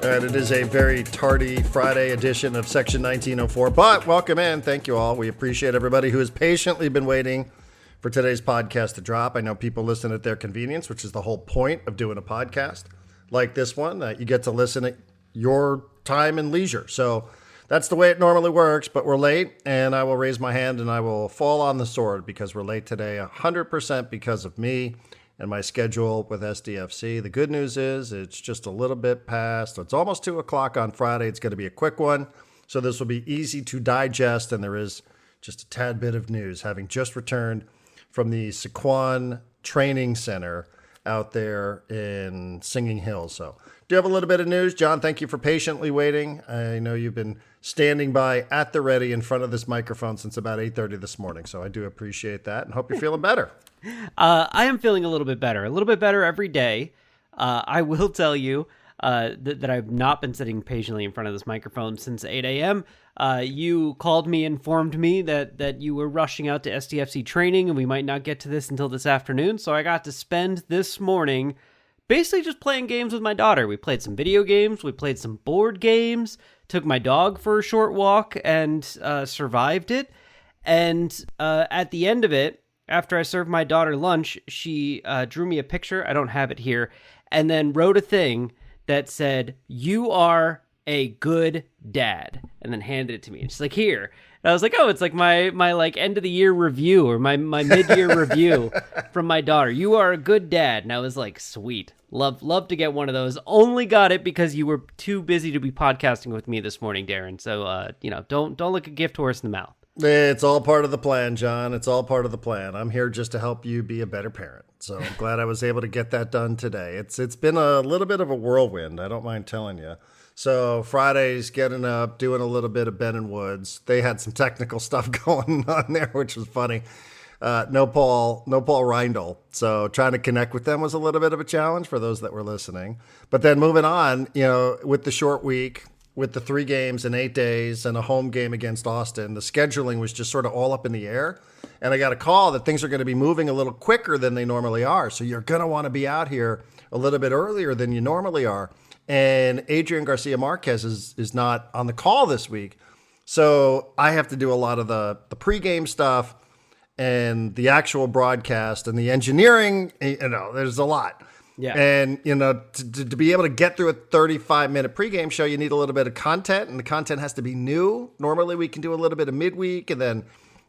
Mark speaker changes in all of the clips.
Speaker 1: All right, it is a very tardy Friday edition of Section 1904, but welcome in. Thank you all. We appreciate everybody who has patiently been waiting for today's podcast to drop. I know people listen at their convenience, which is the whole point of doing a podcast like this one. You get to listen at your time and leisure. So that's the way it normally works, but we're late, and I will raise my hand and I will fall on the sword because we're late today 100% because of me and my schedule with SDFC. The good news is it's just a little bit past. It's almost 2 o'clock on Friday. It's going to be a quick one, so this will be easy to digest, and there is just a tad bit of news. Having just returned from the Sequan Training Center out there in Singing Hills. So do you have a little bit of news? John, thank you for patiently waiting. I know you've been standing by at the ready in front of this microphone since about 8:30 this morning, so I do appreciate that and hope you're feeling better.
Speaker 2: I am feeling a little bit better every day. I will tell you that I've not been sitting patiently in front of this microphone since 8 a.m. You called me, informed me that you were rushing out to SDFC training and we might not get to this until this afternoon. So I got to spend this morning basically just playing games with my daughter. We played some video games. We played some board games, took my dog for a short walk and survived it. And at the end of it, after I served my daughter lunch, she drew me a picture. I don't have it here. And then wrote a thing that said, "You are a good dad," and then handed it to me. And she's like, "Here." And I was like, "Oh, it's like my like end of the year review or my mid-year review from my daughter. You are a good dad." And I was like, sweet. Love to get one of those. Only got it because you were too busy to be podcasting with me this morning, Darren. So, don't look a gift horse in the mouth.
Speaker 1: It's all part of the plan, John. It's all part of the plan. I'm here just to help you be a better parent. So I'm glad I was able to get that done today. It's been a little bit of a whirlwind. I don't mind telling you. So Friday's getting up, doing a little bit of Ben and Woods. They had some technical stuff going on there, which was funny. No Paul Reindl. So trying to connect with them was a little bit of a challenge for those that were listening. But then moving on, with the short week, with the 3 games in 8 days and a home game against Austin, the scheduling was just sort of all up in the air. And I got a call that things are going to be moving a little quicker than they normally are. So you're going to want to be out here a little bit earlier than you normally are. And Adrian Garcia Marquez is not on the call this week. So I have to do a lot of the pregame stuff and the actual broadcast and the engineering. There's a lot.
Speaker 2: Yeah.
Speaker 1: And, to be able to get through a 35-minute pregame show, you need a little bit of content, and the content has to be new. Normally we can do a little bit of midweek and then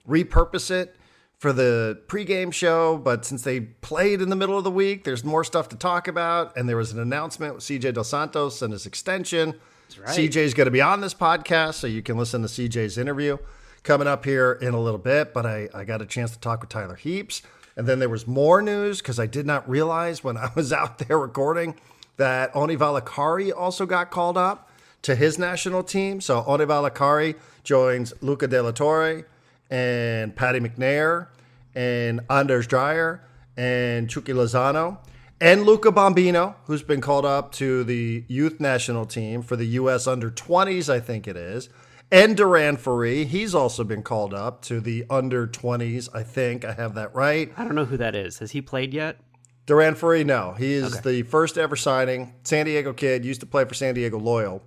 Speaker 1: repurpose it for the pregame show. But since they played in the middle of the week, there's more stuff to talk about. And there was an announcement with CJ dos Santos and his extension.
Speaker 2: That's right.
Speaker 1: CJ's going to be on this podcast, so you can listen to CJ's interview coming up here in a little bit. But I got a chance to talk with Tyler Heaps. And then there was more news because I did not realize when I was out there recording that Oni Valakari also got called up to his national team. So Oni Valakari joins Luca De La Torre and Patty McNair and Anders Dreyer and Chucky Lozano and Luca Bombino, who's been called up to the youth national team for the U.S. under-20s, I think it is. And Darren Faree, he's also been called up to the under-20s, I think. I have that right.
Speaker 2: I don't know who that is. Has he played yet?
Speaker 1: Darren Faree, no. He is the first ever signing. San Diego kid, used to play for San Diego Loyal.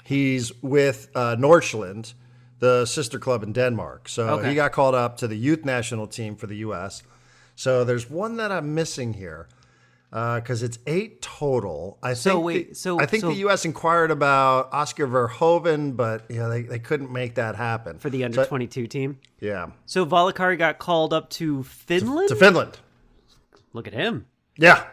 Speaker 1: He's with Nordsjælland, the sister club in Denmark. So he got called up to the youth national team for the U.S. So there's one that I'm missing here. Because it's 8 total. I think the U.S. inquired about Oscar Verhoeven, but they couldn't make that happen.
Speaker 2: For the under-22 team?
Speaker 1: Yeah.
Speaker 2: So Valakari got called up to Finland?
Speaker 1: To Finland.
Speaker 2: Look at him.
Speaker 1: Yeah.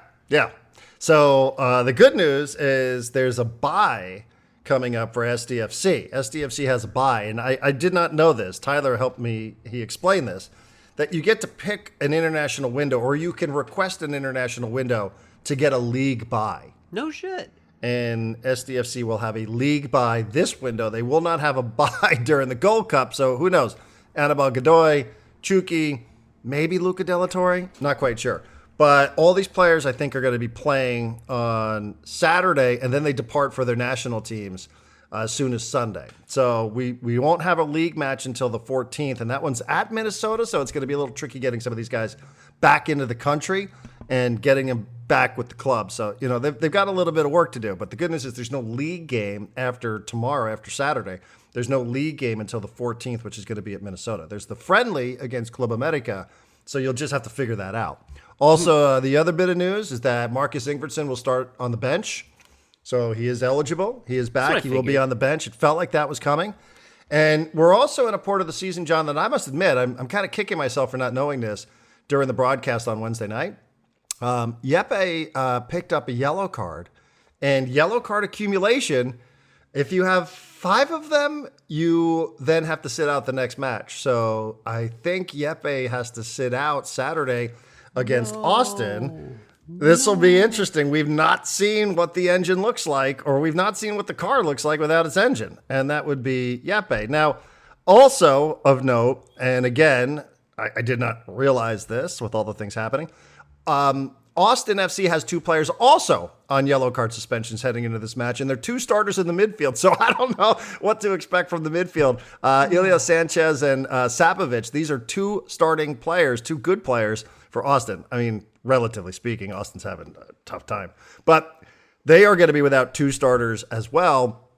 Speaker 1: So the good news is there's a bye coming up for SDFC. SDFC has a bye, and I did not know this. Tyler helped me. He explained this. That you get to pick an international window, or you can request an international window to get a league bye.
Speaker 2: No shit.
Speaker 1: And SDFC will have a league bye this window. They will not have a bye during the Gold Cup, so who knows? Anibal Godoy, Chucky, maybe Luca De La Torre, not quite sure. But all these players, I think, are going to be playing on Saturday, and then they depart for their national teams as soon as Sunday. So we won't have a league match until the 14th, and that one's at Minnesota, so it's going to be a little tricky getting some of these guys back into the country and getting them back with the club. So, they've got a little bit of work to do. But the good news is there's no league game after Saturday. There's no league game until the 14th, which is going to be at Minnesota. There's the friendly against Club America, so you'll just have to figure that out. Also, the other bit of news is that Marcus Ingvartson will start on the bench. So he is eligible. He is back. He will be on the bench. It felt like that was coming. And we're also in a part of the season, John, that I must admit, I'm kind of kicking myself for not knowing this during the broadcast on Wednesday night. Jeppe picked up a yellow card. And yellow card accumulation, if you have 5 of them, you then have to sit out the next match. So I think Jeppe has to sit out Saturday against Austin. This will be interesting. We've not seen what the engine looks like, or we've not seen what the car looks like without its engine. And that would be Jeppe. Now, also of note, and again, I did not realize this with all the things happening, Austin FC has 2 players also on yellow card suspensions heading into this match, and they're 2 starters in the midfield, so I don't know what to expect from the midfield. Ilya Sanchez and Sapovic, these are 2 starting players, 2 good players for Austin. I mean, relatively speaking, Austin's having a tough time. But they are going to be without 2 starters as well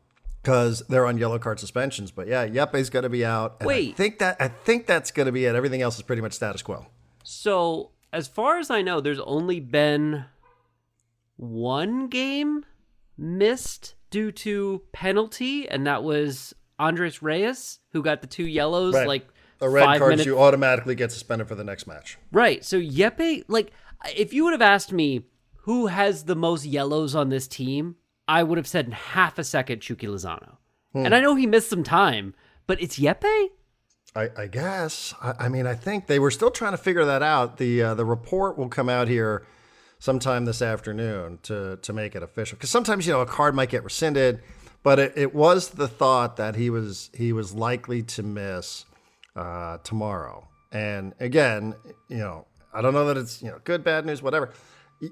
Speaker 1: because they're on yellow card suspensions. But yeah, Jeppe's going to be out. And
Speaker 2: Wait.
Speaker 1: I think that's going to be it. Everything else is pretty much status quo.
Speaker 2: So, as far as I know, there's only been 1 game missed due to penalty, and that was Andres Reyes, who got the 2 yellows,
Speaker 1: Right. A red card, you automatically get suspended for the next match.
Speaker 2: Right. So Jeppe, if you would have asked me who has the most yellows on this team, I would have said in half a second Chucky Lozano. And I know he missed some time, but it's Jeppe?
Speaker 1: I guess. I mean, I think they were still trying to figure that out. The report will come out here sometime this afternoon to make it official. Because sometimes, a card might get rescinded, but it was the thought that he was likely to miss tomorrow. And again, I don't know that it's, good, bad news, whatever.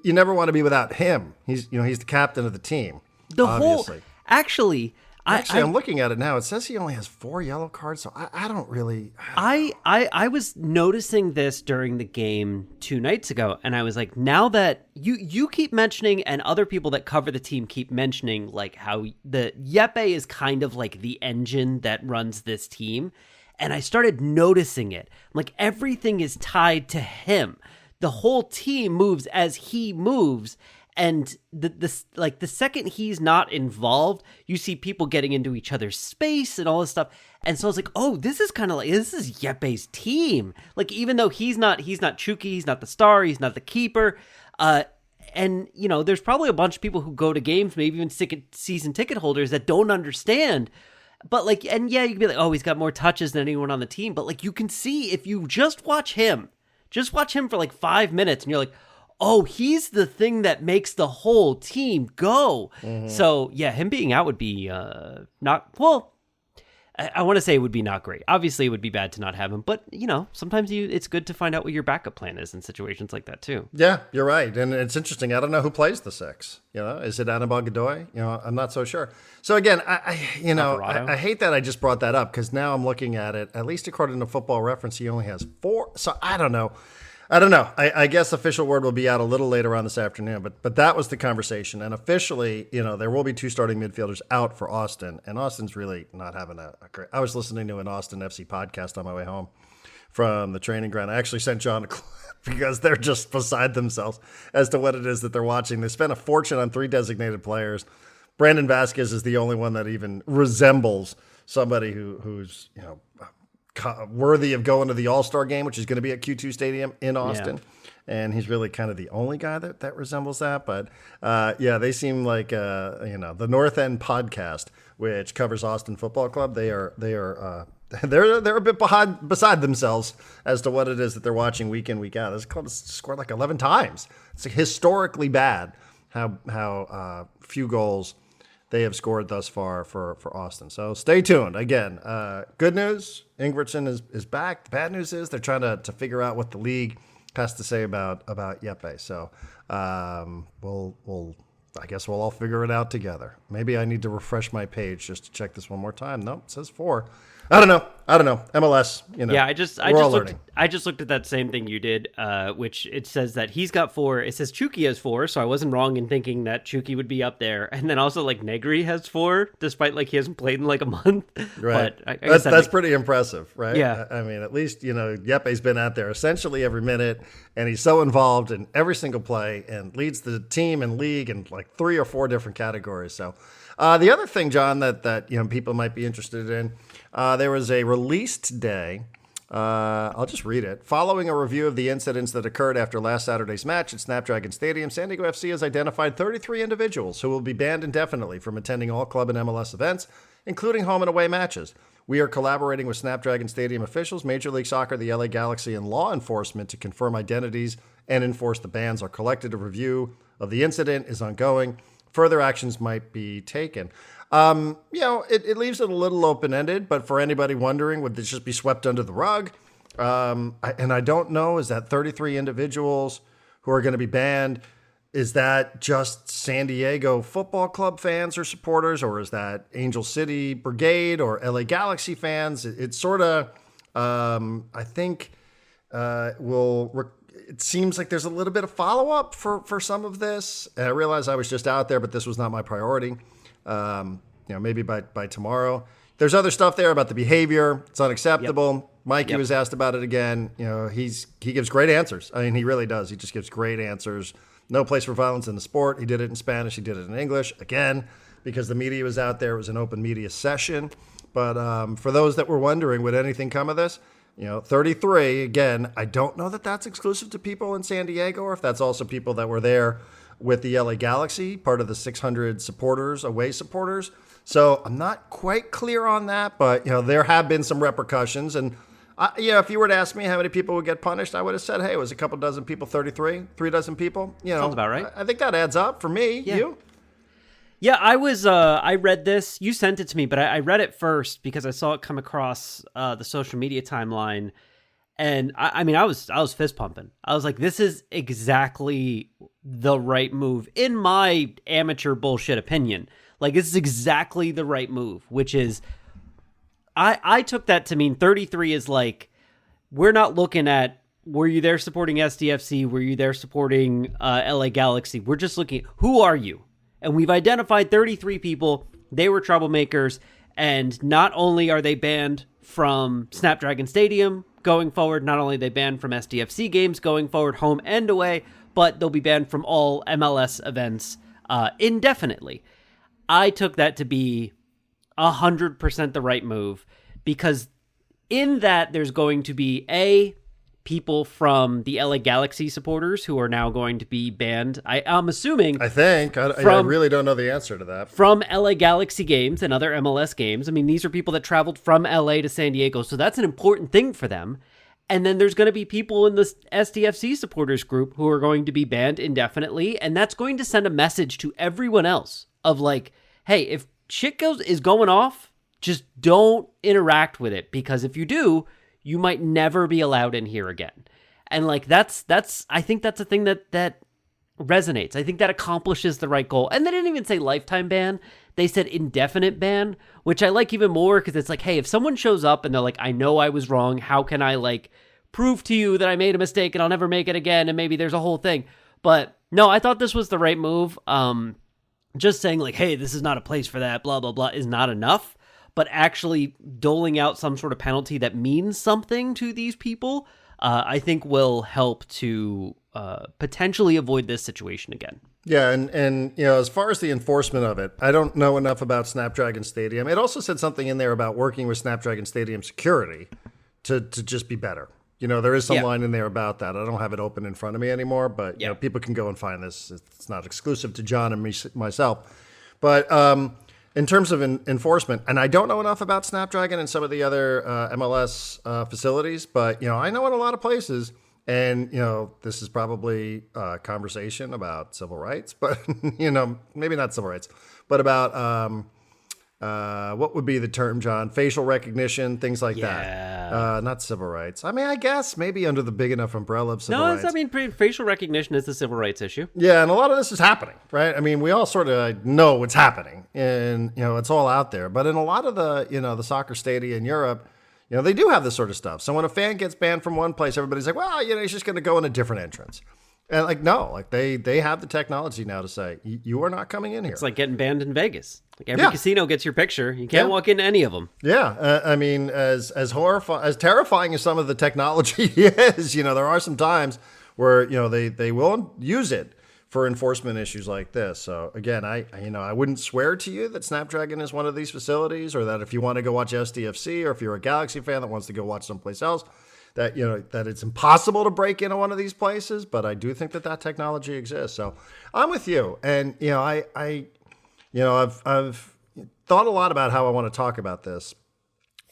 Speaker 1: You never want to be without him. He's the captain of the team. Obviously.
Speaker 2: Actually,
Speaker 1: I'm looking at it now. It says he only has 4 yellow cards, so I don't really.
Speaker 2: I was noticing this during the game 2 nights ago, and I was like, now that you keep mentioning, and other people that cover the team keep mentioning, like how the Jeppe is kind of like the engine that runs this team, and I started noticing it. Like everything is tied to him. The whole team moves as he moves. And the second he's not involved, you see people getting into each other's space and all this stuff. And so I was like, oh, this is Jeppe's team. Like, even though he's not Chucky, he's not the star, he's not the keeper. And there's probably a bunch of people who go to games, maybe even season ticket holders that don't understand. But you can be like, oh, he's got more touches than anyone on the team. But you can see if you just watch him for 5 minutes, and you're like, oh, he's the thing that makes the whole team go. Mm-hmm. So, yeah, him being out would be not... Well, I want to say it would be not great. Obviously, it would be bad to not have him. But, sometimes it's good to find out what your backup plan is in situations like that, too.
Speaker 1: Yeah, you're right. And it's interesting. I don't know who plays the 6. Is it Anibal Godoy? I'm not so sure. So, again, I hate that I just brought that up because now I'm looking at it. At least according to Football Reference, he only has 4. So, I don't know. I guess official word will be out a little later on this afternoon, but that was the conversation. And officially, there will be 2 starting midfielders out for Austin, and Austin's really not having a great... I was listening to an Austin FC podcast on my way home from the training ground. I actually sent John a clip because they're just beside themselves as to what it is that they're watching. They spent a fortune on 3 designated players. Brandon Vasquez is the only one that even resembles somebody who's, worthy of going to the All-Star game, which is going to be at Q2 Stadium in Austin. Yeah. And he's really kind of the only guy that resembles that. But they seem like, the North End podcast, which covers Austin Football Club. They're a bit beside themselves as to what it is that they're watching week in, week out. This club has scored 11 times. It's historically bad how few goals they have scored thus far for Austin. So stay tuned. Again, good news, Ingvartson is back. The bad news is they're trying to figure out what the league has to say about Jeppe. So I guess we'll all figure it out together. Maybe I need to refresh my page just to check this one more time. Nope, it says 4. I don't know. I don't know. MLS,
Speaker 2: Yeah,
Speaker 1: learning.
Speaker 2: I just looked at that same thing you did, which it says that he's got 4. It says Chucky has 4, so I wasn't wrong in thinking that Chucky would be up there. And then also like Negri has 4, despite like he hasn't played in like a month.
Speaker 1: Right.
Speaker 2: But I guess
Speaker 1: that's pretty impressive, right?
Speaker 2: Yeah.
Speaker 1: I mean, at least, Yeppe's been out there essentially every minute, and he's so involved in every single play and leads the team and league in like 3 or 4 different categories. So the other thing, John, that people might be interested in, there was a release today. I'll just read it. Following a review of the incidents that occurred after last Saturday's match at Snapdragon Stadium, San Diego FC has identified 33 individuals who will be banned indefinitely from attending all club and MLS events, including home and away matches. We are collaborating with Snapdragon Stadium officials, Major League Soccer, the LA Galaxy, and law enforcement to confirm identities and enforce the bans. Our collective review of the incident is ongoing. Further actions might be taken. It leaves it a little open-ended, but for anybody wondering, would this just be swept under the rug? I don't know, is that 33 individuals who are going to be banned? Is that just San Diego Football Club fans or supporters, or is that Angel City Brigade or LA Galaxy fans? It's sort of, I think, it seems like there's a little bit of follow-up for some of this. And I realize I was just out there, but this was not my priority. Maybe by tomorrow. There's other stuff there about the behavior. It's unacceptable. Yep. Mikey was asked about it again. He gives great answers. I mean, he really does. He just gives great answers. No place for violence in the sport. He did it in Spanish. He did it in English. Again, because the media was out there. It was an open media session. But for those that were wondering, would anything come of this? 33, again, I don't know that that's exclusive to people in San Diego or if that's also people that were there with the LA Galaxy, part of the 600 supporters, away supporters. So I'm not quite clear on that, but, there have been some repercussions. And, if you were to ask me how many people would get punished, I would have said, hey, it was a couple dozen people, 33, 3 dozen people.
Speaker 2: Sounds about right.
Speaker 1: I think that adds up for me.
Speaker 2: Yeah.
Speaker 1: You?
Speaker 2: Yeah, I read this. You sent it to me, but I read it first because I saw it come across the social media timeline. And I was fist pumping. I was like, this is exactly the right move in my amateur bullshit opinion. Like, this is exactly the right move, which is, I took that to mean 33 is like, we're not looking at, were you there supporting SDFC? Were you there supporting LA Galaxy? We're just looking, who are you? And we've identified 33 people. They were troublemakers. And not only are they banned from Snapdragon Stadium going forward, not only are they banned from SDFC games going forward, home and away, but they'll be banned from all MLS events indefinitely. I took that to be 100% the right move because in that there's going to be people from the LA Galaxy supporters who are now going to be banned. I'm assuming.
Speaker 1: I think. I really don't know the answer to that.
Speaker 2: From LA Galaxy games and other MLS games. I mean, these are people that traveled from LA to San Diego, so that's an important thing for them. And then there's going to be people in the SDFC supporters group who are going to be banned indefinitely, and that's going to send a message to everyone else of like, hey, if shit is going off, just don't interact with it, because if you do, you might never be allowed in here again. And like that's I think that's a thing that resonates. I think that accomplishes the right goal. And they didn't even say lifetime ban. They said indefinite ban, which I like even more because it's like, hey, if someone shows up and they're like, I know I was wrong, how can I like prove to you that I made a mistake and I'll never make it again, and maybe there's a whole thing. But no, I thought this was the right move. Just saying like, hey, this is not a place for that, blah, blah, blah, is not enough. But actually doling out some sort of penalty that means something to these people, I think will help to potentially avoid this situation again.
Speaker 1: Yeah, and as far as the enforcement of it, I don't know enough about Snapdragon Stadium. It also said something in there about working with Snapdragon Stadium security to just be better. There is some line in there about that. I don't have it open in front of me anymore, but people can go and find this. It's not exclusive to John and myself. But in terms of enforcement, and I don't know enough about Snapdragon and some of the other MLS facilities, but I know in a lot of places, and this is probably a conversation about civil rights, but maybe not civil rights, but about what would be the term, John? Facial recognition, things like that. Not civil rights. I mean, I guess maybe under the big enough umbrella of civil rights.
Speaker 2: Facial recognition is a civil rights issue.
Speaker 1: Yeah, and a lot of this is happening, right? I mean, we all sort of know what's happening, and it's all out there. But in a lot of the the soccer stadia in Europe, they do have this sort of stuff. So when a fan gets banned from one place, everybody's like, well, he's just going to go in a different entrance. And like, no, like they have the technology now to say, you are not coming in here.
Speaker 2: It's like getting banned in Vegas. Like every casino gets your picture. You can't walk into any of them.
Speaker 1: Yeah. I mean, as terrifying as some of the technology is, there are some times where, they will use it for enforcement issues like this. So again, I wouldn't swear to you that Snapdragon is one of these facilities, or that if you want to go watch SDFC, or if you're a Galaxy fan that wants to go watch someplace else, that that it's impossible to break into one of these places. But I do think that technology exists. So I'm with you, and I've thought a lot about how I want to talk about this,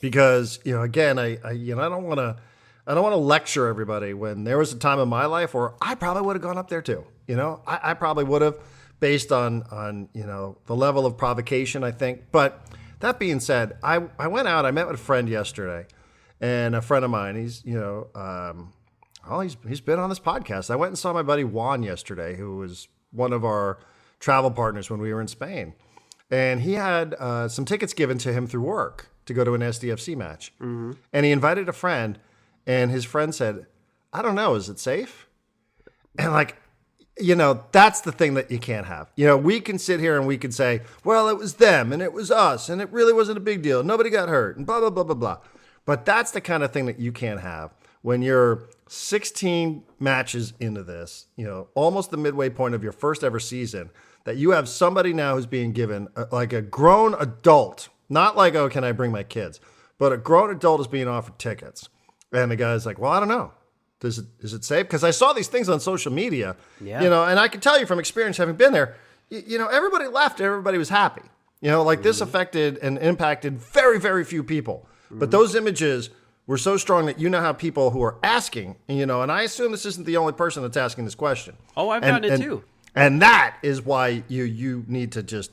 Speaker 1: because again, I don't want to lecture everybody when there was a time in my life where I probably would have gone up there too. I probably would have, based on the level of provocation, I think. But that being said, I went out, I met with a friend yesterday, and a friend of mine, he's been on this podcast. I went and saw my buddy Juan yesterday, who was one of our travel partners when we were in Spain. And he had some tickets given to him through work to go to an SDFC match. Mm-hmm. And he invited a friend, and his friend said, I don't know, is it safe? And that's the thing that you can't have. We can sit here and we can say, well, it was them and it was us and it really wasn't a big deal. Nobody got hurt and blah, blah, blah, blah, blah. But that's the kind of thing that you can't have when you're 16 matches into this, almost the midway point of your first ever season, that you have somebody now who's being given like a grown adult, not like, oh, can I bring my kids? But a grown adult is being offered tickets. And the guy's like, well, I don't know. Is it safe? Because I saw these things on social media, and I can tell you from experience, having been there, everybody left, everybody was happy. This affected and impacted very, very few people. Mm-hmm. But those images were so strong that have people who are asking, and I assume this isn't the only person that's asking this question.
Speaker 2: Oh, I've gotten it too.
Speaker 1: And that is why you need to just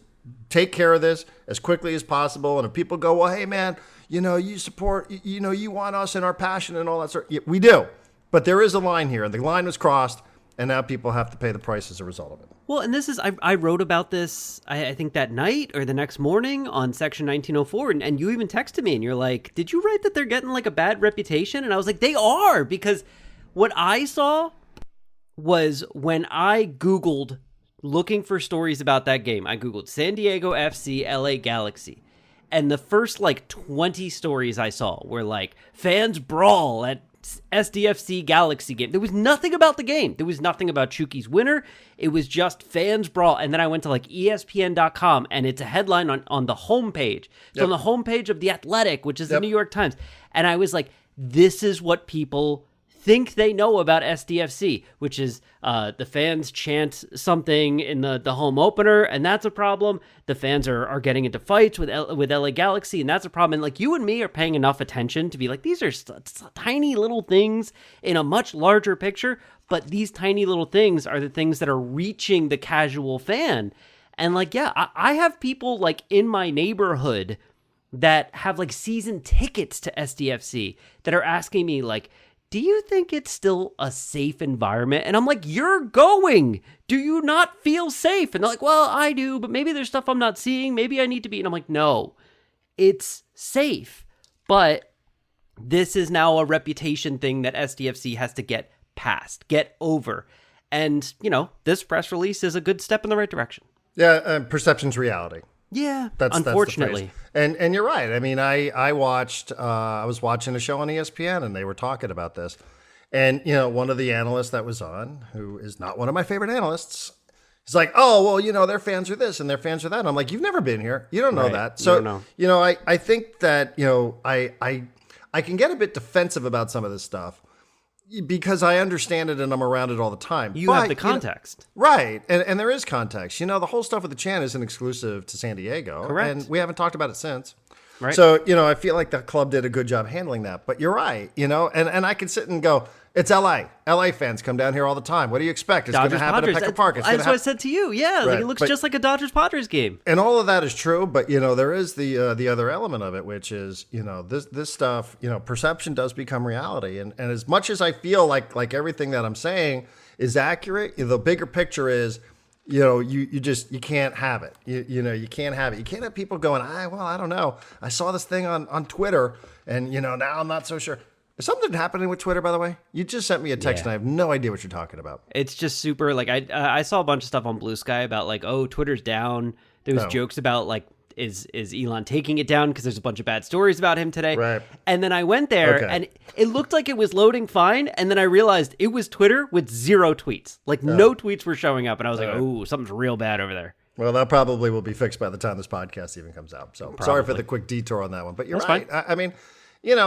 Speaker 1: take care of this as quickly as possible. And if people go, well, hey, man, you support, you want us and our passion and all that sort. We do. But there is a line here, and the line was crossed, and now people have to pay the price as a result of it.
Speaker 2: Well, and this is, I wrote about this, I think that night or the next morning on Section 1904, and you even texted me, and you're like, did you write that they're getting like a bad reputation? And I was like, they are, because what I saw was when I Googled looking for stories about that game, I Googled San Diego FC, LA Galaxy. And the first 20 stories I saw were like, fans brawl at SDFC Galaxy game. There was nothing about the game. There was nothing about Chuky's winner. It was just fans brawl. And then I went to ESPN.com, and it's a headline on the homepage. So on the homepage of The Athletic, which is the New York Times. And I was like, this is what people think they know about SDFC, which is the fans chant something in the home opener, and that's a problem. The fans are getting into fights with LA Galaxy, and that's a problem. And you and me are paying enough attention to be like, these are tiny little things in a much larger picture, but these tiny little things are the things that are reaching the casual fan. And I have people in my neighborhood that have season tickets to SDFC that are asking me do you think it's still a safe environment? And I'm like, you're going. Do you not feel safe? And they're like, well, I do, but maybe there's stuff I'm not seeing. Maybe I need to be. And I'm like, no, it's safe. But this is now a reputation thing that SDFC has to get past, get over. And, this press release is a good step in the right direction.
Speaker 1: Yeah, perception's reality.
Speaker 2: Yeah, unfortunately.
Speaker 1: That's and you're right. I mean, I was watching a show on ESPN, and they were talking about this. And, one of the analysts that was on, who is not one of my favorite analysts, is like, oh, well, their fans are this and their fans are that. And I'm like, you've never been here. You don't know that. So, I think that, I can get a bit defensive about some of this stuff because I understand it and I'm around it all the time.
Speaker 2: You have the context.
Speaker 1: Right. And there is context. The whole stuff with the Chan isn't exclusive to San Diego.
Speaker 2: Correct.
Speaker 1: And we haven't talked about it since.
Speaker 2: Right.
Speaker 1: So, I feel like the club did a good job handling that. But you're right, and I can sit and go, it's LA. LA fans come down here all the time. What do you expect? It's going to happen at Petco Park.
Speaker 2: That's what I said to you. Yeah,
Speaker 1: right.
Speaker 2: It looks just like a Dodgers-Padres game.
Speaker 1: And all of that is true, but, there is the other element of it, which is, this stuff, perception does become reality. And as much as I feel like everything that I'm saying is accurate, the bigger picture is you can't have it. You can't have it. You can't have people going, I don't know. I saw this thing on Twitter, and now I'm not so sure. Is something happening with Twitter, by the way? You just sent me a text, and I have no idea what you're talking about.
Speaker 2: It's just super, like, I saw a bunch of stuff on Blue Sky about, like, Twitter's down. There was jokes about, like, is Elon taking it down because there's a bunch of bad stories about him today.
Speaker 1: Right.
Speaker 2: And then I went there, and it looked like it was loading fine, and then I realized it was Twitter with 0 tweets. Like, no tweets were showing up, and I was like, something's real bad over there.
Speaker 1: Well, that probably will be fixed by the time this podcast even comes out. So sorry for the quick detour on that one. But you're right. Fine. I mean...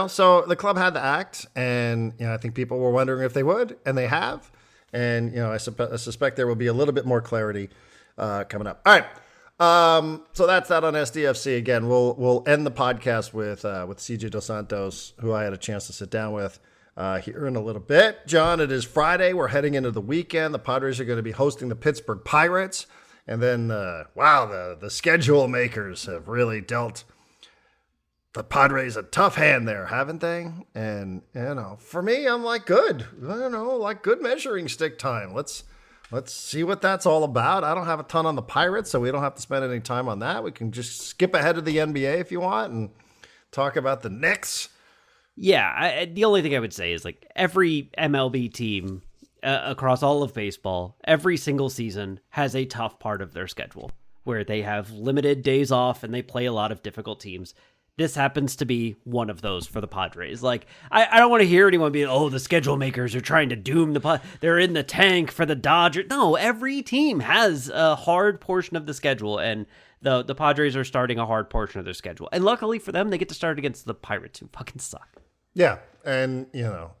Speaker 1: so the club had to act, and I think people were wondering if they would, and they have. And I suspect there will be a little bit more clarity coming up. All right, so that's that on SDFC. Again, we'll end the podcast with CJ dos Santos, who I had a chance to sit down with here in a little bit. John, it is Friday. We're heading into the weekend. The Padres are going to be hosting the Pittsburgh Pirates, and then the schedule makers have really dealt the Padres a tough hand there, haven't they? And, for me, I'm like, good. Good measuring stick time. Let's see what that's all about. I don't have a ton on the Pirates, so we don't have to spend any time on that. We can just skip ahead of the NBA if you want and talk about the Knicks.
Speaker 2: Yeah, the only thing I would say is, like, every MLB team across all of baseball, every single season has a tough part of their schedule where they have limited days off and they play a lot of difficult teams. This happens to be one of those for the Padres. Like, I don't want to hear anyone being, the schedule makers are trying to doom they're in the tank for the Dodgers. No, every team has a hard portion of the schedule, and the Padres are starting a hard portion of their schedule. And luckily for them, they get to start against the Pirates, who fucking suck.
Speaker 1: Yeah, and,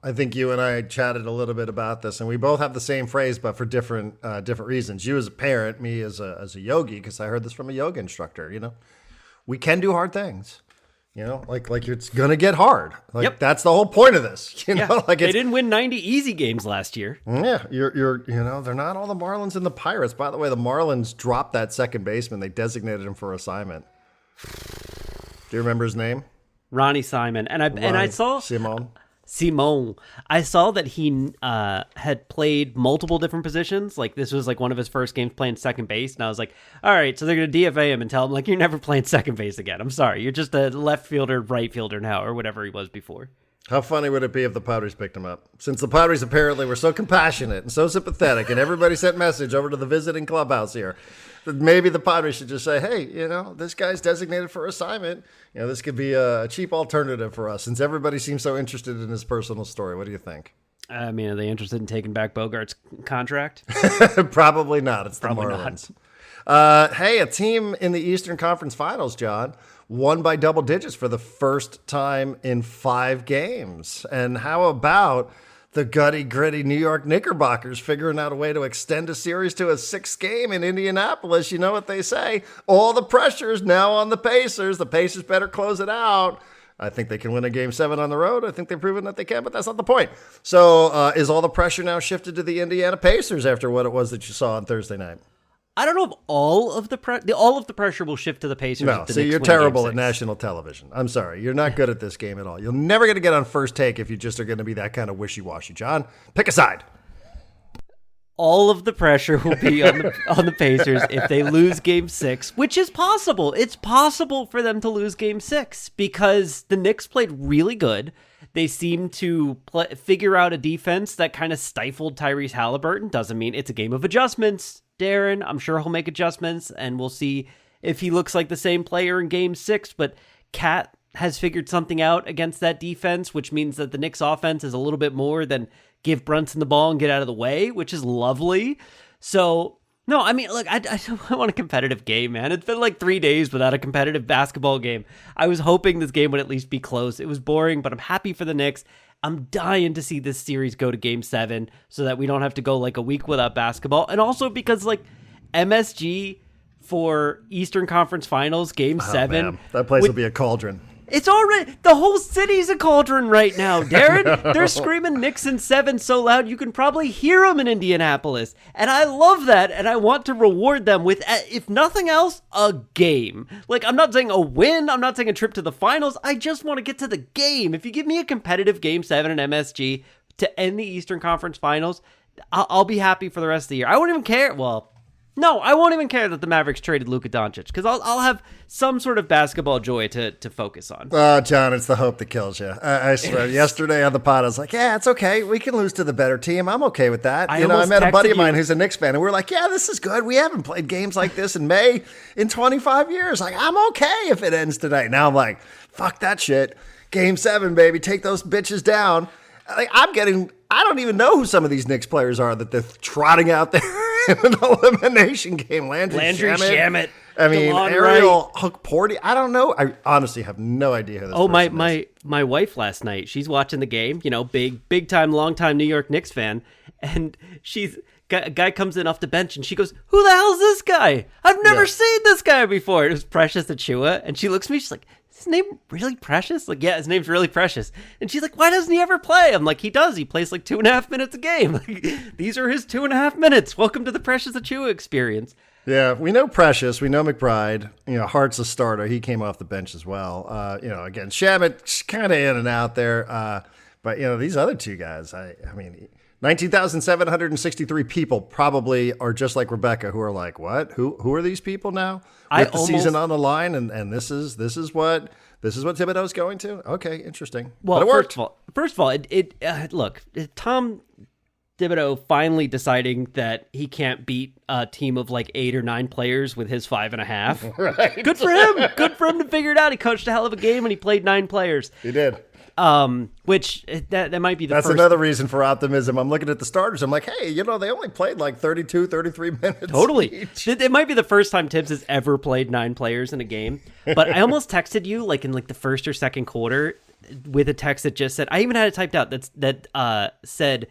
Speaker 1: I think you and I chatted a little bit about this, and we both have the same phrase, but for different reasons. You as a parent, me as a yogi, because I heard this from a yoga instructor, we can do hard things. Like it's gonna get hard. That's the whole point of this. They
Speaker 2: didn't win 90 easy games last year.
Speaker 1: Yeah, you're they're not all the Marlins and the Pirates. By the way, the Marlins dropped that second baseman. They designated him for assignment. Do you remember his name?
Speaker 2: Ronnie Simon. And I saw Simone. I saw that he had played multiple different positions. Like, this was like one of his first games playing second base. And I was like, all right, so they're going to DFA him and tell him, like, you're never playing second base again. I'm sorry. You're just a left fielder, right fielder now, or whatever he was before.
Speaker 1: How funny would it be if the Padres picked him up? Since the Padres apparently were so compassionate and so sympathetic, and everybody sent message over to the visiting clubhouse here, that maybe the Padres should just say, hey, this guy's designated for assignment. This could be a cheap alternative for us, since everybody seems so interested in his personal story. What do you think?
Speaker 2: I mean, are they interested in taking back Bogart's contract?
Speaker 1: Probably not. It's
Speaker 2: Probably
Speaker 1: the Marlins. Hey, a team in the Eastern Conference Finals, John, won by double digits for the first time in 5 games. And how about the gritty New York Knickerbockers figuring out a way to extend a series to a 6th game in Indianapolis? You know what they say. All the pressure's now on the Pacers. The Pacers better close it out. I think they can win a Game 7 on the road. I think they've proven that they can, but that's not the point. So is all the pressure now shifted to the Indiana Pacers after what it was that you saw on Thursday night?
Speaker 2: I don't know if all of the pressure will shift to the Pacers.
Speaker 1: No, see, you're terrible at national television. I'm sorry. You're not good at this game at all. You're never going to get on First Take if you just are going to be that kind of wishy-washy, John. Pick a side.
Speaker 2: All of the pressure will be on the Pacers if they lose Game 6, which is possible. It's possible for them to lose Game 6 because the Knicks played really good. They seem to figure out a defense that kind of stifled Tyrese Halliburton. Doesn't mean it's a game of adjustments. Darren, I'm sure he'll make adjustments, and we'll see if he looks like the same player in Game 6, but Cat has figured something out against that defense, which means that the Knicks offense is a little bit more than give Brunson the ball and get out of the way, which is lovely. So, no, I mean, look, I want a competitive game, man. It's been like 3 days without a competitive basketball game. I was hoping this game would at least be close. It was boring, but I'm happy for the Knicks. I'm dying to see this series go to Game 7 so that we don't have to go like a week without basketball. And also because like MSG for Eastern Conference Finals, Game 7.
Speaker 1: Man. That place will be a cauldron.
Speaker 2: It's already, the whole city's a cauldron right now, Darren. They're screaming Knicks in 7 so loud you can probably hear them in Indianapolis. And I love that, and I want to reward them with, if nothing else, a game. Like, I'm not saying a win, I'm not saying a trip to the finals, I just want to get to the game. If you give me a competitive Game 7 in MSG to end the Eastern Conference Finals, I'll be happy for the rest of the year. I wouldn't even care. Well, No, I won't even care that the Mavericks traded Luka Doncic because I'll have some sort of basketball joy to focus on.
Speaker 1: Oh, John, it's the hope that kills you. I swear. Yesterday on the pod, I was like, yeah, it's okay. We can lose to the better team. I'm okay with that. I met a buddy of mine who's a Knicks fan, and we were like, yeah, this is good. We haven't played games like this in 25 years. Like, I'm okay if it ends tonight. Now I'm like, fuck that shit. Game 7, baby. Take those bitches down. Like, I don't even know who some of these Knicks players are that they're trotting out there in an elimination game. Landry Shamet. I mean, Ariel Hook-Porty. I don't know. I honestly have no idea who this person is.
Speaker 2: My wife last night, she's watching the game, big time, long time New York Knicks fan. And a guy comes in off the bench and she goes, who the hell is this guy? I've never seen this guy before. It was Precious Achiuwa. And she looks at me, she's like, is his name really Precious? Like, yeah, his name's really Precious. And she's like, why doesn't he ever play? I'm like, he does. He plays like 2.5 minutes a game. Like, these are his 2.5 minutes. Welcome to the Precious Achiuwa experience.
Speaker 1: Yeah, we know Precious. We know McBride. Hart's a starter. He came off the bench as well. Again, Shamet kind of in and out there. But these other two guys, I mean, 19,763 people probably are just like Rebecca, who are like, what? Who are these people now? With the season on the line, and this is what Thibodeau's going to. Okay, interesting.
Speaker 2: Well,
Speaker 1: but it worked.
Speaker 2: First of all, look, Tom Thibodeau finally deciding that he can't beat a team of like 8 or 9 players with his 5.5.
Speaker 1: Right.
Speaker 2: Good for him. Good for him to figure it out. He coached a hell of a game and he played 9 players.
Speaker 1: He did.
Speaker 2: Which that might be the
Speaker 1: That's
Speaker 2: first.
Speaker 1: another reason for optimism. I'm looking at the starters. I'm like, hey, they only played like 32, 33 minutes.
Speaker 2: Totally.
Speaker 1: Each.
Speaker 2: It might be the first time Tibbs has ever played 9 players in a game. But I almost texted you like in like the first or second quarter with a text that just said, I even had it typed out that said,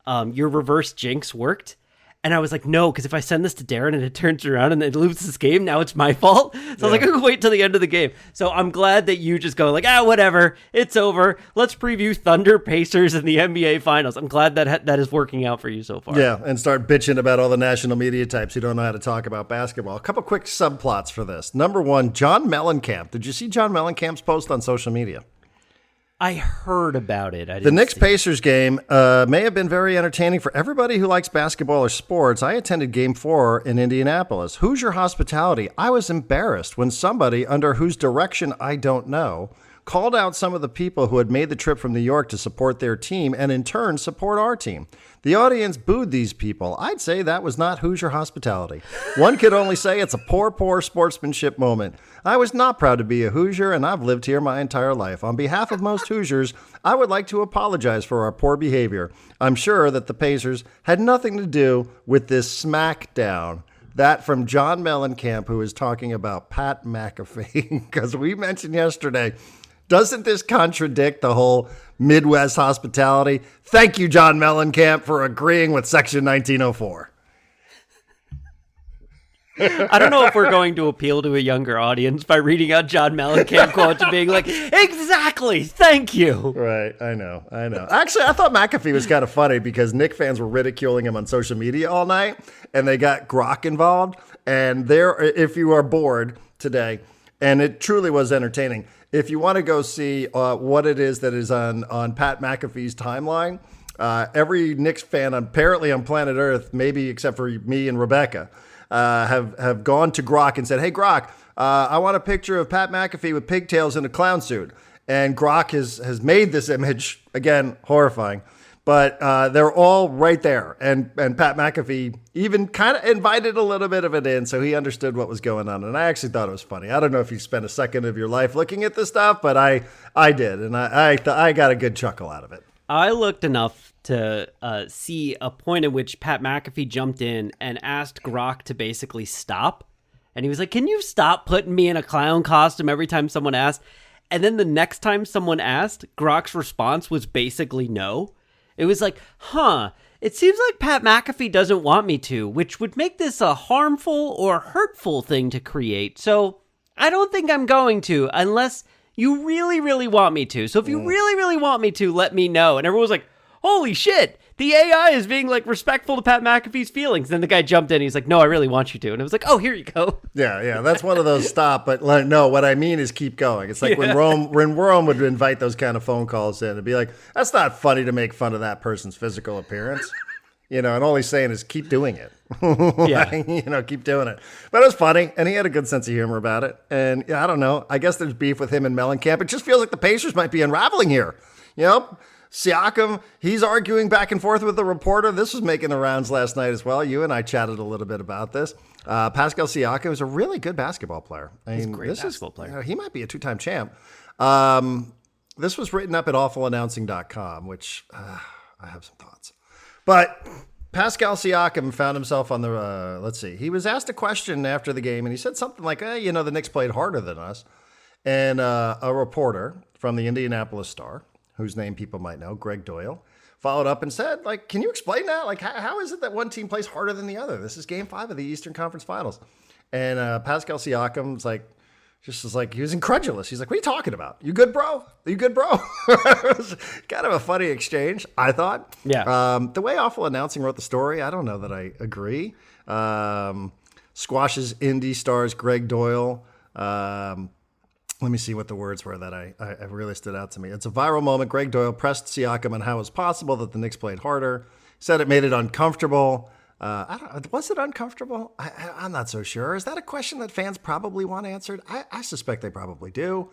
Speaker 2: your reverse jinx worked. And I was like, no, because if I send this to Darren and it turns around and it loses this game, now it's my fault. So I was like, I'm going to wait till the end of the game. So I'm glad that you just go like, whatever, it's over. Let's preview Thunder Pacers in the NBA Finals. I'm glad that is working out for you so far.
Speaker 1: Yeah, and start bitching about all the national media types who don't know how to talk about basketball. A couple quick subplots for this. Number 1, John Mellencamp. Did you see John Mellencamp's post on social media?
Speaker 2: I heard about it.
Speaker 1: The Knicks-Pacers game may have been very entertaining for everybody who likes basketball or sports. I attended Game 4 in Indianapolis. Hoosier hospitality. I was embarrassed when somebody, under whose direction I don't know, called out some of the people who had made the trip from New York to support their team and in turn support our team. The audience booed these people. I'd say that was not Hoosier hospitality. One could only say it's a poor sportsmanship moment. I was not proud to be a Hoosier, and I've lived here my entire life. On behalf of most Hoosiers, I would like to apologize for our poor behavior. I'm sure that the Pacers had nothing to do with this smackdown. That from John Mellencamp, who is talking about Pat McAfee, because we mentioned yesterday, doesn't this contradict the whole Midwest hospitality? Thank you, John Mellencamp, for agreeing with Section 1904.
Speaker 2: I don't know if we're going to appeal to a younger audience by reading out John Mellencamp quotes and being like, exactly, thank you.
Speaker 1: Right, I know. Actually, I thought McAfee was kind of funny because Knick fans were ridiculing him on social media all night, and they got Grok involved. And if you are bored today, and it truly was entertaining, if you want to go see what it is that is on Pat McAfee's timeline, every Knicks fan apparently on planet Earth, maybe except for me and Rebecca, have gone to Grok and said, hey, Grok, I want a picture of Pat McAfee with pigtails in a clown suit. And Grok has made this image, again, horrifying. But they're all right there. And Pat McAfee even kind of invited a little bit of it in, so he understood what was going on. And I actually thought it was funny. I don't know if you spent a second of your life looking at this stuff, but I did. And I got a good chuckle out of it.
Speaker 2: I looked enough to see a point at which Pat McAfee jumped in and asked Grok to basically stop. And he was like, can you stop putting me in a clown costume every time someone asked? And then the next time someone asked, Grok's response was basically no. It was like, it seems like Pat McAfee doesn't want me to, which would make this a harmful or hurtful thing to create. So I don't think I'm going to unless you really, really want me to. So if you really, really want me to, let me know. And everyone was like, holy shit, the AI is being like respectful to Pat McAfee's feelings. Then the guy jumped in. He's like, no, I really want you to. And it was like, oh, here you go.
Speaker 1: Yeah. That's one of those stop. But no, what I mean is keep going. It's like when Rome would invite those kind of phone calls in. It'd be like, that's not funny to make fun of that person's physical appearance. and all he's saying is keep doing it.
Speaker 2: Yeah.
Speaker 1: Keep doing it. But it was funny, and he had a good sense of humor about it. And I don't know. I guess there's beef with him and Mellencamp. It just feels like the Pacers might be unraveling here. Siakam, he's arguing back and forth with the reporter. This was making the rounds last night as well. You and I chatted a little bit about this. Pascal Siakam is a really good basketball player.
Speaker 2: He's a great basketball player.
Speaker 1: He might be a two-time champ. This was written up at awfulannouncing.com, which I have some thoughts. But Pascal Siakam found himself on the, let's see, he was asked a question after the game, and he said something like, the Knicks played harder than us. And a reporter from the Indianapolis Star, whose name people might know, Greg Doyle, followed up and said, can you explain that? How is it that one team plays harder than the other? This is game 5 of the Eastern Conference Finals. And Pascal Siakam's he was incredulous. He's like, what are you talking about? You good, bro? You good, bro? It was kind of a funny exchange, I thought.
Speaker 2: Yeah.
Speaker 1: The way Awful Announcing wrote the story, I don't know that I agree. Squash's Indy stars Greg Doyle. Let me see what the words were that I really stood out to me. It's a viral moment. Greg Doyle pressed Siakam on how it was possible that the Knicks played harder. Said it made it uncomfortable. Was it uncomfortable? I'm not so sure. Is that a question that fans probably want answered? I suspect they probably do.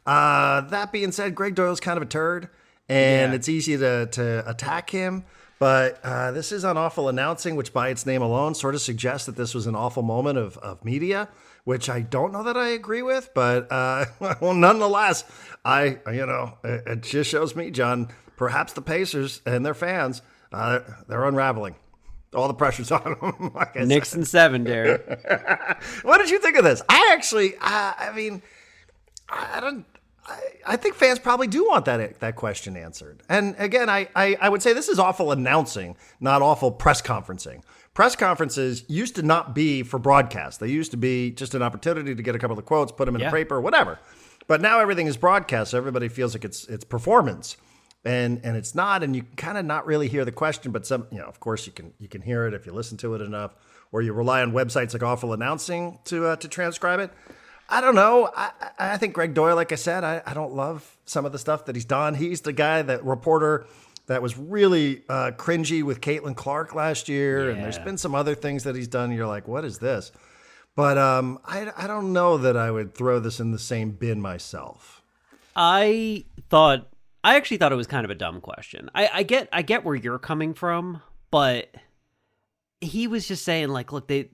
Speaker 1: That being said, Greg Doyle's kind of a turd, and it's easy to attack him. But this is on Awful Announcing, which by its name alone sort of suggests that this was an awful moment of media, which I don't know that I agree with. But well, nonetheless, it just shows me, John, perhaps the Pacers and their fans, they're unraveling. All the pressure's on them.
Speaker 2: Knicks in 7, Darren.
Speaker 1: What did you think of this? I think fans probably do want that question answered. And again, I would say this is awful announcing, not awful press conferencing. Press conferences used to not be for broadcast. They used to be just an opportunity to get a couple of quotes, put them in the paper, whatever. But now everything is broadcast, so everybody feels like it's performance. And it's not, and you kind of not really hear the question, but of course you can hear it if you listen to it enough, or you rely on websites like Awful Announcing to transcribe it. I don't know. I think Greg Doyle, like I said, I don't love some of the stuff that he's done. He's the guy, that reporter that was really cringy with Caitlin Clark last year, and there's been some other things that he's done. You're like, what is this? But I don't know that I would throw this in the same bin myself.
Speaker 2: I actually thought it was kind of a dumb question. I get where you're coming from, but he was just saying, look, they,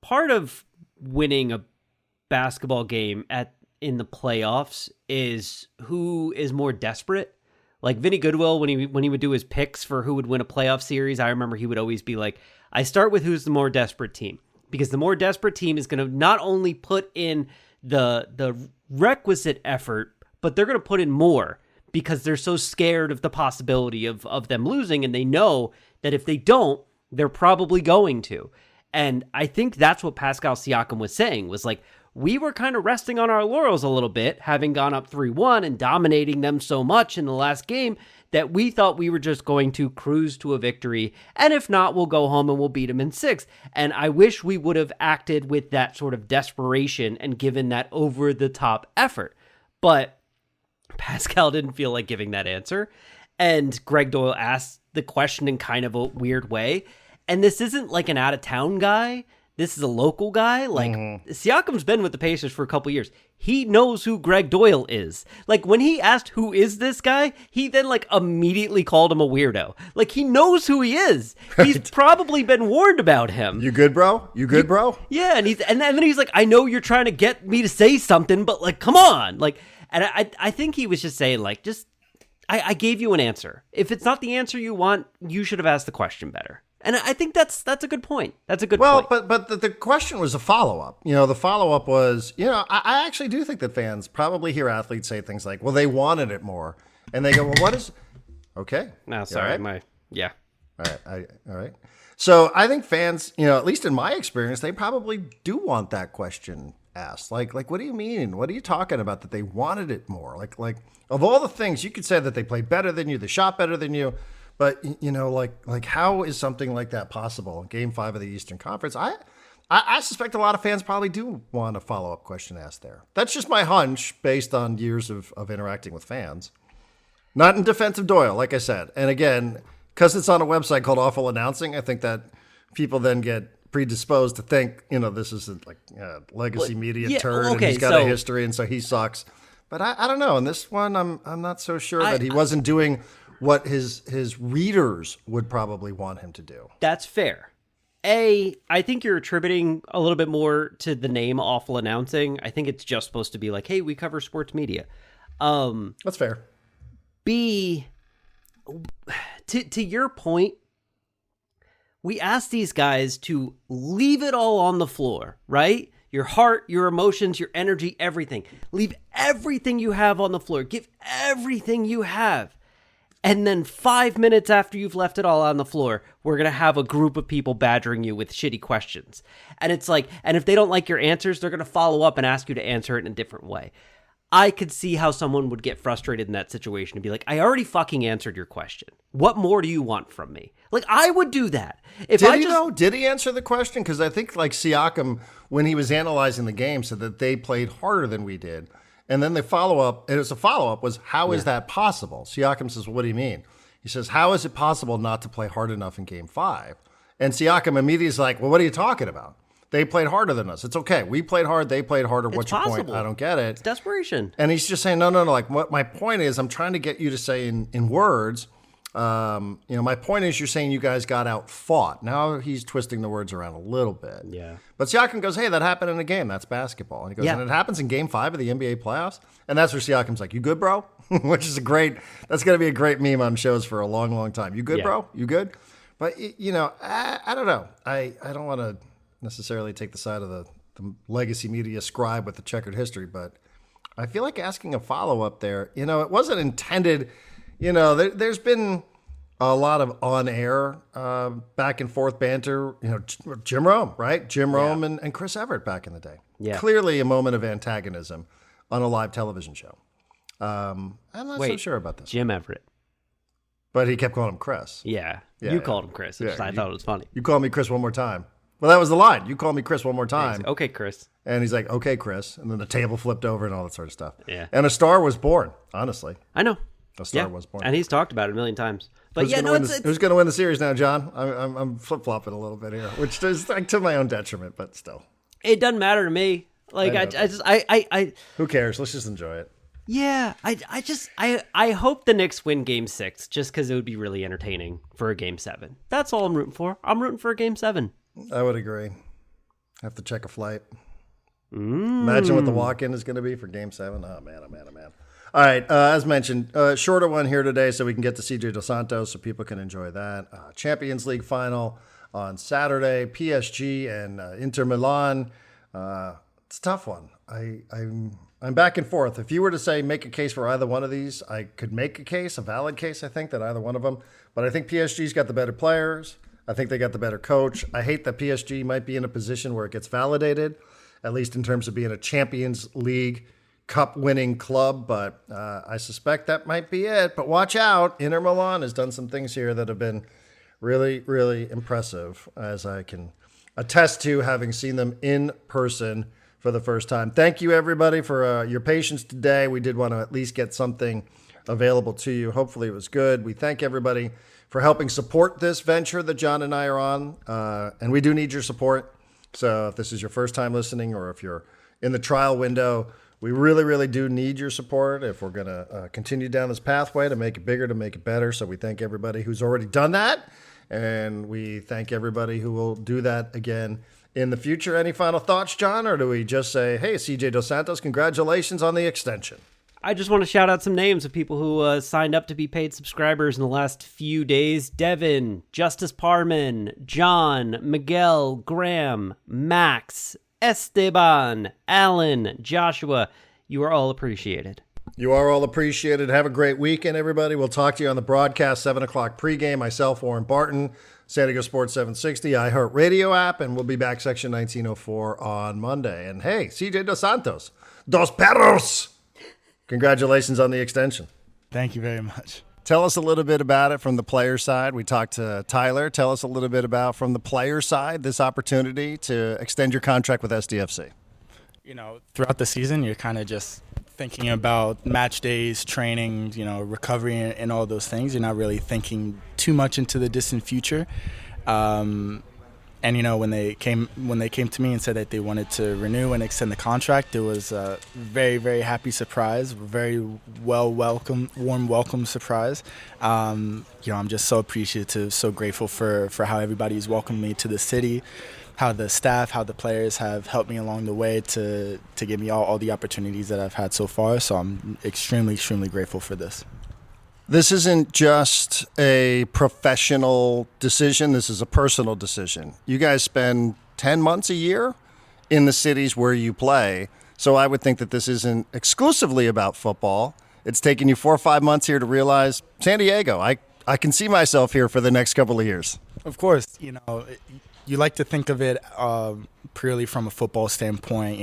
Speaker 2: part of winning a basketball game in the playoffs is who is more desperate. Like Vinny Goodwill, when he would do his picks for who would win a playoff series, I remember he would always be like, I start with who's the more desperate team, because the more desperate team is going to not only put in the requisite effort, but they're going to put in more because they're so scared of the possibility of them losing, and they know that if they don't, they're probably going to. And I think that's what Pascal Siakam was saying, was like, we were kind of resting on our laurels a little bit, having gone up 3-1 and dominating them so much in the last game that we thought we were just going to cruise to a victory. And if not, we'll go home and we'll beat them in 6. And I wish we would have acted with that sort of desperation and given that over-the-top effort. But Pascal didn't feel like giving that answer. And Greg Doyle asked the question in kind of a weird way. And this isn't like an out-of-town guy. This is a local guy. Siakam's been with the Pacers for a couple years. He knows who Greg Doyle is. Like, when he asked, who is this guy? He then, immediately called him a weirdo. He knows who he is. Right. He's probably been warned about him.
Speaker 1: You good, bro? You good, bro?
Speaker 2: Yeah, and then he's like, I know you're trying to get me to say something, but, come on. And I think he was just saying, I gave you an answer. If it's not the answer you want, you should have asked the question better. And I think that's a good point. That's a good point.
Speaker 1: Well, but the question was a follow-up. The follow-up was, I actually do think that fans probably hear athletes say things like, well, they wanted it more. And they go, well, what is... Okay.
Speaker 2: No, sorry.
Speaker 1: Right?
Speaker 2: Yeah.
Speaker 1: All right. So I think fans, at least in my experience, they probably do want that question asked. Like, what do you mean? What are you talking about that they wanted it more? Like of all the things, you could say that they played better than you, they shot better than you. But, how is something like that possible in Game 5 of the Eastern Conference? I suspect a lot of fans probably do want a follow-up question asked there. That's just my hunch based on years of interacting with fans. Not in defense of Doyle, like I said. And again, because it's on a website called Awful Announcing, I think that people then get predisposed to think, this is like legacy media turd, and he's got a history, and so he sucks. But I don't know. In this one, I'm not so sure that he wasn't doing what his readers would probably want him to do.
Speaker 2: That's fair. I think you're attributing a little bit more to the name Awful Announcing. I think it's just supposed to be like, hey, we cover sports media.
Speaker 1: That's fair.
Speaker 2: B, to your point, we asked these guys to leave it all on the floor, right? Your heart, your emotions, your energy, everything. Leave everything you have on the floor. Give everything you have. And then 5 minutes after you've left it all on the floor, we're going to have a group of people badgering you with shitty questions. And it's like, and if they don't like your answers, they're going to follow up and ask you to answer it in a different way. I could see how someone would get frustrated in that situation and be like, I already fucking answered your question. What more do you want from me? Like, I would do that.
Speaker 1: Did he answer the question? Because I think like Siakam, when he was analyzing the game, said that they played harder than we did. And then the follow-up, was, how is that possible? Siakam says, what do you mean? He says, how is it possible not to play hard enough in Game 5? And Siakam immediately is like, well, what are you talking about? They played harder than us. It's okay. We played hard. They played harder. What's your point? I don't get it.
Speaker 2: It's desperation.
Speaker 1: And he's just saying, no. Like, what my point is, I'm trying to get you to say in words, my point is you're saying you guys got out fought. Now he's twisting the words around a little bit.
Speaker 2: Yeah.
Speaker 1: But Siakam goes, hey, that happened in a game. That's basketball. And he goes, and it happens in Game 5 of the NBA playoffs. And that's where Siakam's like, you good, bro? Which is that's going to be a great meme on shows for a long, long time. You good, bro? You good? But, I don't know. I don't want to necessarily take the side of the legacy media scribe with the checkered history, but I feel like asking a follow-up there, it wasn't intended, there's been a lot of on-air back and forth banter, Jim Rome, right? Jim Rome and Chris Everett back in the day.
Speaker 2: Yeah.
Speaker 1: Clearly a moment of antagonism on a live television show. I'm not so sure about this.
Speaker 2: Jim Everett.
Speaker 1: But he kept calling him Chris.
Speaker 2: Yeah. You called him Chris, which I thought it was funny.
Speaker 1: You called me Chris one more time. Well, that was the line. You call me Chris one more time.
Speaker 2: Okay, Chris.
Speaker 1: And he's like, okay, Chris. And then the table flipped over and all that sort of stuff.
Speaker 2: Yeah.
Speaker 1: And a star was born, honestly.
Speaker 2: I know.
Speaker 1: A star was born.
Speaker 2: And he's talked about it a million times. But
Speaker 1: who's going to win the series now, John? I'm flip-flopping a little bit here, which is like to my own detriment, but still.
Speaker 2: It doesn't matter to me. Like, I
Speaker 1: who cares? Let's just enjoy it.
Speaker 2: Yeah, I hope the Knicks win Game 6 just because it would be really entertaining for a Game 7. That's all I'm rooting for. I'm rooting for a Game 7.
Speaker 1: I would agree. Have to check a flight. Imagine what the walk-in is going to be for Game 7. Oh, man. All right, as mentioned, shorter one here today so we can get to CJ dos Santos so people can enjoy that. Champions League final on Saturday, PSG and Inter Milan. It's a tough one. I'm back and forth. If you were to say make a case for either one of these, I could make a valid case, I think, that either one of them. But I think PSG's got the better players. I think they got the better coach. I hate that PSG might be in a position where it gets validated, at least in terms of being a Champions League Cup-winning club. But I suspect that might be it. But watch out. Inter Milan has done some things here that have been really, really impressive, as I can attest to having seen them in person for the first time. Thank you, everybody, for your patience today. We did want to at least get something available to you. Hopefully it was good. We thank everybody for helping support this venture that John and I are on. And we do need your support. So if this is your first time listening or if you're in the trial window, we really, really do need your support if we're going to continue down this pathway to make it bigger, to make it better. So we thank everybody who's already done that. And we thank everybody who will do that again in the future. Any final thoughts, John? Or do we just say, hey, CJ dos Santos, congratulations on the extension?
Speaker 2: I just want to shout out some names of people who signed up to be paid subscribers in the last few days. Devin, Justice Parman, John, Miguel, Graham, Max, Esteban, Alan, Joshua. You are all appreciated.
Speaker 1: You are all appreciated. Have a great weekend, everybody. We'll talk to you on the broadcast, 7 o'clock pregame. Myself, Warren Barton, San Diego Sports 760, iHeartRadio app, and we'll be back Section 1904 on Monday. And hey, CJ dos Santos, dos perros. Congratulations on the extension.
Speaker 3: Thank you very much.
Speaker 1: Tell us a little bit about it from the player side. We talked to Tyler. Tell us a little bit about, from the player side, this opportunity to extend your contract with SDFC.
Speaker 3: Throughout the season, you're kind of just thinking about match days, training, recovery, and all those things. You're not really thinking too much into the distant future. And when they came to me and said that they wanted to renew and extend the contract, it was a very, very happy surprise, very warm welcome surprise. I'm just so appreciative, so grateful for how everybody's welcomed me to the city, how the staff, how the players have helped me along the way to give me all the opportunities that I've had so far. So I'm extremely, extremely grateful for this.
Speaker 1: This isn't just a professional decision. This is a personal decision. You guys spend 10 months a year in the cities where you play. So I would think that this isn't exclusively about football. It's taken you 4 or 5 months here to realize San Diego, I can see myself here for the next couple of years.
Speaker 3: Of course, you like to think of it purely from a football standpoint,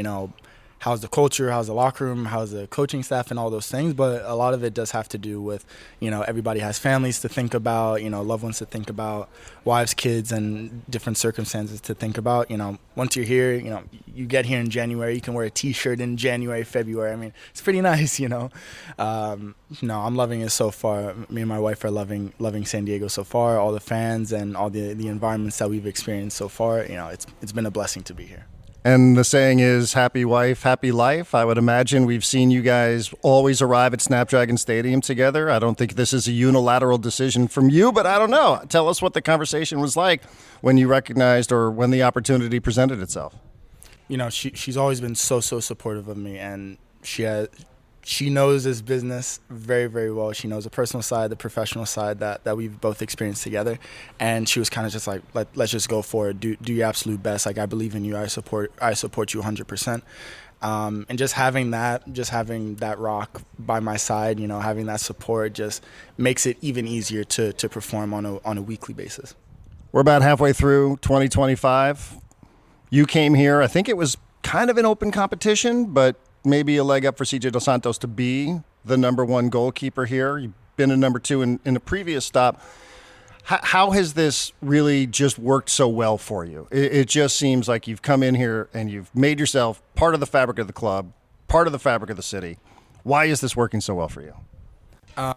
Speaker 3: how's the culture, how's the locker room, how's the coaching staff, and all those things. But a lot of it does have to do with, everybody has families to think about, loved ones to think about, wives, kids, and different circumstances to think about. Once you're here, you get here in January, you can wear a T-shirt in January, February. I mean, it's pretty nice, No, I'm loving it so far. Me and my wife are loving San Diego so far, all the fans and all the environments that we've experienced so far. It's been a blessing to be here.
Speaker 1: And the saying is, happy wife, happy life. I would imagine we've seen you guys always arrive at Snapdragon Stadium together. I don't think this is a unilateral decision from you, but I don't know. Tell us what the conversation was like when you recognized or when the opportunity presented itself.
Speaker 3: She's always been so supportive of me, and she knows this business very, very well. She knows the personal side, the professional side that we've both experienced together. And she was kind of just like, let's just go for it. Do your absolute best. Like, I believe in you. I support you 100%. And just having that rock by my side, having that support just makes it even easier to perform on a weekly basis.
Speaker 1: We're about halfway through 2025. You came here, I think it was kind of an open competition, but maybe a leg up for CJ dos Santos to be the number one goalkeeper here. You've been a number two in a previous stop. How has this really just worked so well for you? It just seems like you've come in here and you've made yourself part of the fabric of the club, part of the fabric of the city. Why is this working so well for you?
Speaker 3: I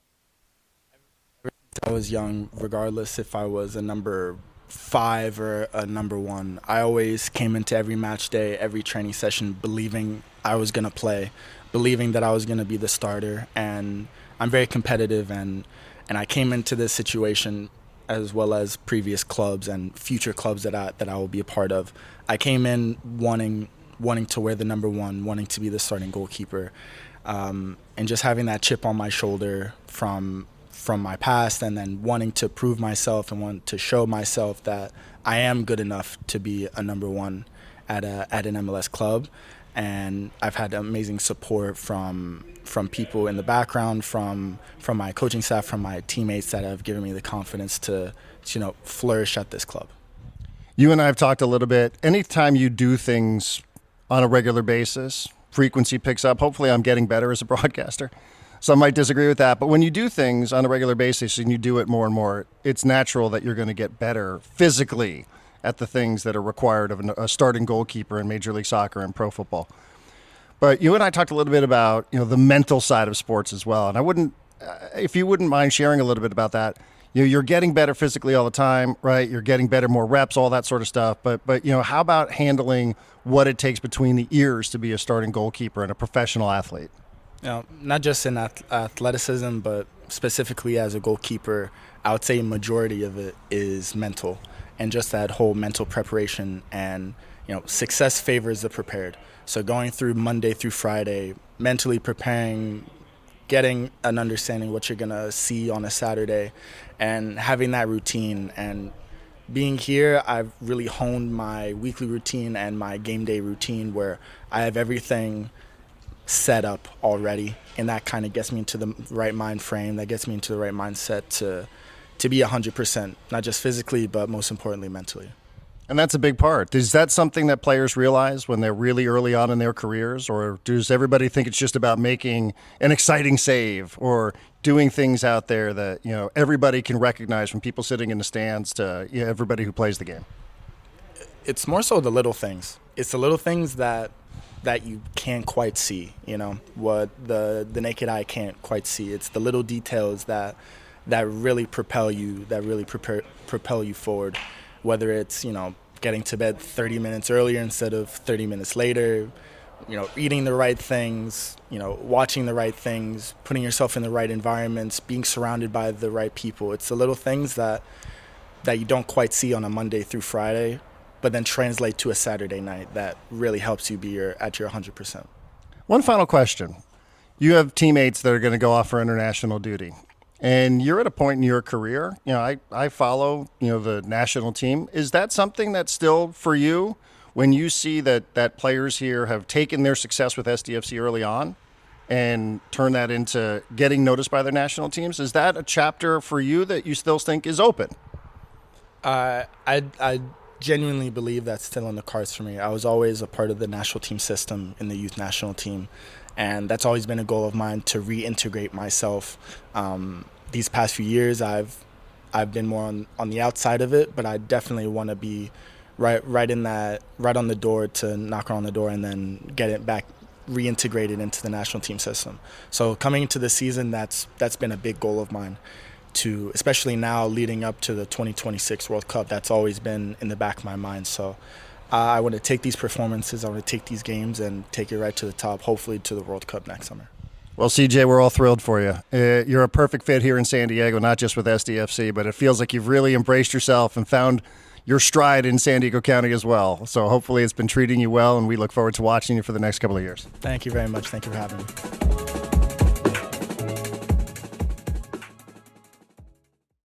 Speaker 3: was young, regardless if I was a number 5 or a number 1. I always came into every match day, every training session, believing I was going to play, believing that I was going to be the starter. And I'm very competitive, and I came into this situation, as well as previous clubs and future clubs that I will be a part of. I came in wanting to wear the number 1, wanting to be the starting goalkeeper, and just having that chip on my shoulder from my past, and then wanting to prove myself and want to show myself that I am good enough to be a number 1 at an MLS club. And I've had amazing support from people in the background, from my coaching staff, from my teammates that have given me the confidence to flourish at this club.
Speaker 1: You and I have talked a little bit. Anytime you do things on a regular basis, frequency picks up. Hopefully I'm getting better as a broadcaster. Some might disagree with that, but when you do things on a regular basis and you do it more and more, it's natural that you're going to get better physically at the things that are required of a starting goalkeeper in Major League Soccer and pro football. But you and I talked a little bit about the mental side of sports as well, and I wouldn't, if you wouldn't mind sharing a little bit about that. You're getting better physically all the time, right? You're getting better, more reps, all that sort of stuff. But how about handling what it takes between the ears to be a starting goalkeeper and a professional athlete?
Speaker 3: Not just in athleticism, but specifically as a goalkeeper, I would say a majority of it is mental, and just that whole mental preparation. And success favors the prepared. So going through Monday through Friday, mentally preparing, getting an understanding what you're gonna see on a Saturday, and having that routine. And being here, I've really honed my weekly routine and my game day routine, where I have everything set up already, and that kind of gets me into the right mind frame, that gets me into the right mindset to be 100%, not just physically, but most importantly mentally.
Speaker 1: And that's a big part. Is that something that players realize when they're really early on in their careers, or does everybody think it's just about making an exciting save or doing things out there that everybody can recognize, from people sitting in the stands to everybody who plays the game?
Speaker 3: It's more so the little things. It's the little things that that you can't quite see, what the naked eye can't quite see. It's the little details that really propel you, propel you forward, whether it's, getting to bed 30 minutes earlier instead of 30 minutes later, eating the right things, watching the right things, putting yourself in the right environments, being surrounded by the right people. It's the little things that you don't quite see on a Monday through Friday, but then translate to a Saturday night that really helps you be at your 100%.
Speaker 1: One final question. You have teammates that are going to go off for international duty, and you're at a point in your career, I follow, the national team. Is that something that's still for you when you see that players here have taken their success with SDFC early on and turn that into getting noticed by their national teams? Is that a chapter for you that you still think is open?
Speaker 3: I genuinely believe that's still on the cards for me. I was always a part of the national team system in the youth national team, and that's always been a goal of mine to reintegrate myself. These past few years, I've been more on the outside of it, but I definitely want to be right on the door, to knock on the door and then get it back reintegrated into the national team system. So coming into the season, that's been a big goal of mine. To especially now leading up to the 2026 World Cup, that's always been in the back of my mind. So I want to take these performances, I want to take these games and take it right to the top, hopefully to the World Cup next summer.
Speaker 1: Well, CJ, we're all thrilled for you. You're a perfect fit here in San Diego, not just with SDFC, but it feels like you've really embraced yourself and found your stride in San Diego County as well. So hopefully it's been treating you well, and we look forward to watching you for the next couple of years.
Speaker 3: Thank you very much. Thank you for having me.